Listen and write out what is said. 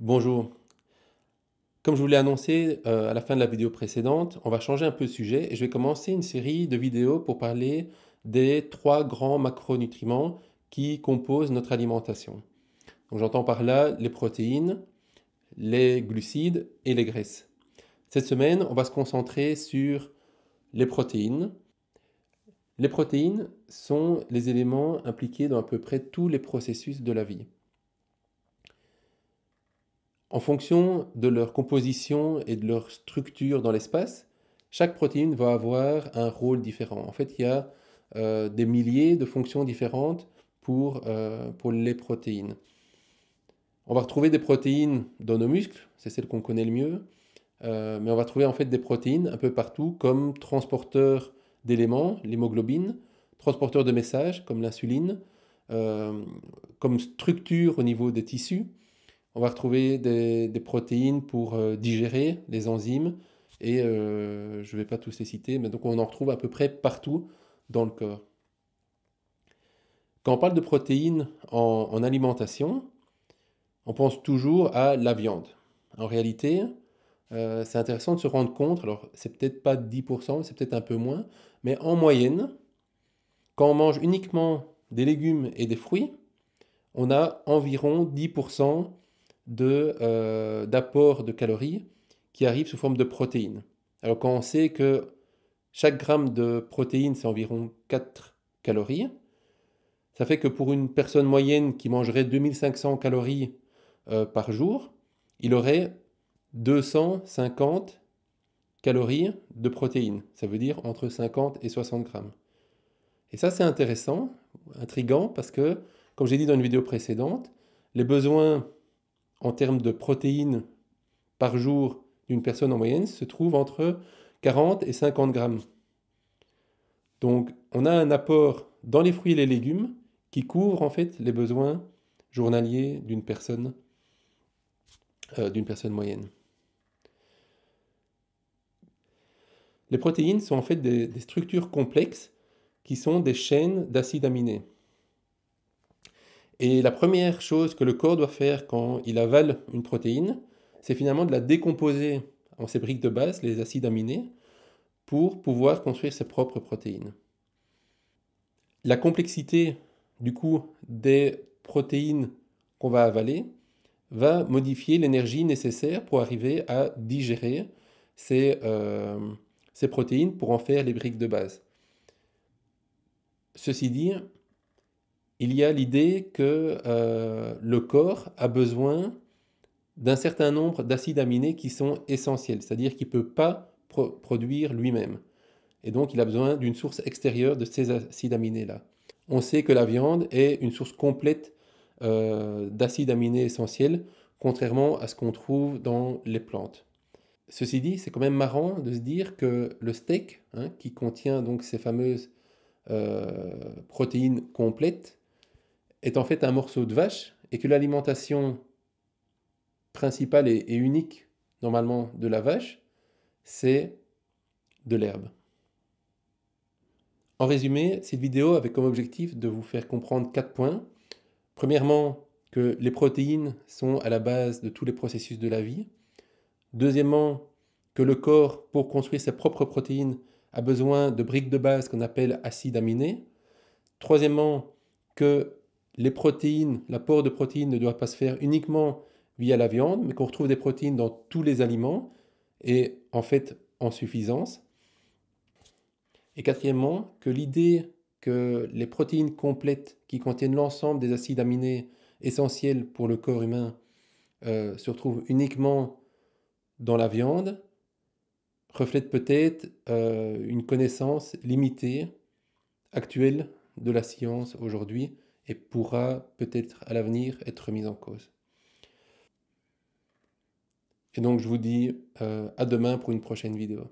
Bonjour. Comme je vous l'ai annoncé à la fin de la vidéo précédente, on va changer un peu de sujet et je vais commencer une série de vidéos pour parler des trois grands macronutriments qui composent notre alimentation. Donc j'entends par là les protéines, les glucides et les graisses. Cette semaine, on va se concentrer sur les protéines. Les protéines sont les éléments impliqués dans à peu près tous les processus de la vie. En fonction de leur composition et de leur structure dans l'espace, chaque protéine va avoir un rôle différent. En fait, il y a des milliers de fonctions différentes pour les protéines. On va retrouver des protéines dans nos muscles, c'est celle qu'on connaît le mieux, mais on va trouver en fait des protéines un peu partout comme transporteurs d'éléments, l'hémoglobine, transporteurs de messages comme l'insuline, comme structure au niveau des tissus. On va retrouver des protéines pour digérer, les enzymes, et je ne vais pas tous les citer, mais donc on en retrouve à peu près partout dans le corps. Quand on parle de protéines en alimentation, on pense toujours à la viande. En réalité, c'est intéressant de se rendre compte, alors c'est peut-être pas 10%, c'est peut-être un peu moins, mais en moyenne, quand on mange uniquement des légumes et des fruits, on a environ 10% d'apport de calories qui arrive sous forme de protéines. Alors quand on sait que chaque gramme de protéines, c'est environ 4 calories, ça fait que pour une personne moyenne qui mangerait 2500 calories par jour, il aurait 250 calories de protéines. Ça veut dire entre 50 et 60 grammes. Et ça, c'est intéressant, intriguant, parce que, comme j'ai dit dans une vidéo précédente, les besoins en termes de protéines par jour d'une personne en moyenne se trouvent entre 40 et 50 grammes. Donc, on a un apport dans les fruits et les légumes qui couvre en fait les besoins journaliers d'une personne moyenne. Les protéines sont en fait des structures complexes qui sont des chaînes d'acides aminés. Et la première chose que le corps doit faire quand il avale une protéine, c'est finalement de la décomposer en ses briques de base, les acides aminés, pour pouvoir construire ses propres protéines. La complexité, du coup, des protéines qu'on va avaler va modifier l'énergie nécessaire pour arriver à digérer ces protéines pour en faire les briques de base. Ceci dit, il y a l'idée que le corps a besoin d'un certain nombre d'acides aminés qui sont essentiels, c'est-à-dire qu'il ne peut pas produire lui-même. Et donc, il a besoin d'une source extérieure de ces acides aminés-là. On sait que la viande est une source complète d'acides aminés essentiels, contrairement à ce qu'on trouve dans les plantes. Ceci dit, c'est quand même marrant de se dire que le steak, qui contient donc ces fameuses protéines complètes, est en fait un morceau de vache et que l'alimentation principale et unique, normalement, de la vache, c'est de l'herbe. En résumé, cette vidéo avait comme objectif de vous faire comprendre 4 points. Premièrement, que les protéines sont à la base de tous les processus de la vie. Deuxièmement, que le corps, pour construire ses propres protéines, a besoin de briques de base qu'on appelle acides aminés. Troisièmement, que les protéines, l'apport de protéines ne doit pas se faire uniquement via la viande, mais qu'on retrouve des protéines dans tous les aliments et en fait en suffisance. Et quatrièmement, que l'idée que les protéines complètes qui contiennent l'ensemble des acides aminés essentiels pour le corps humain se retrouvent uniquement dans la viande reflète peut-être une connaissance limitée, actuelle de la science aujourd'hui et pourra peut-être à l'avenir être remise en cause. Et donc je vous dis à demain pour une prochaine vidéo.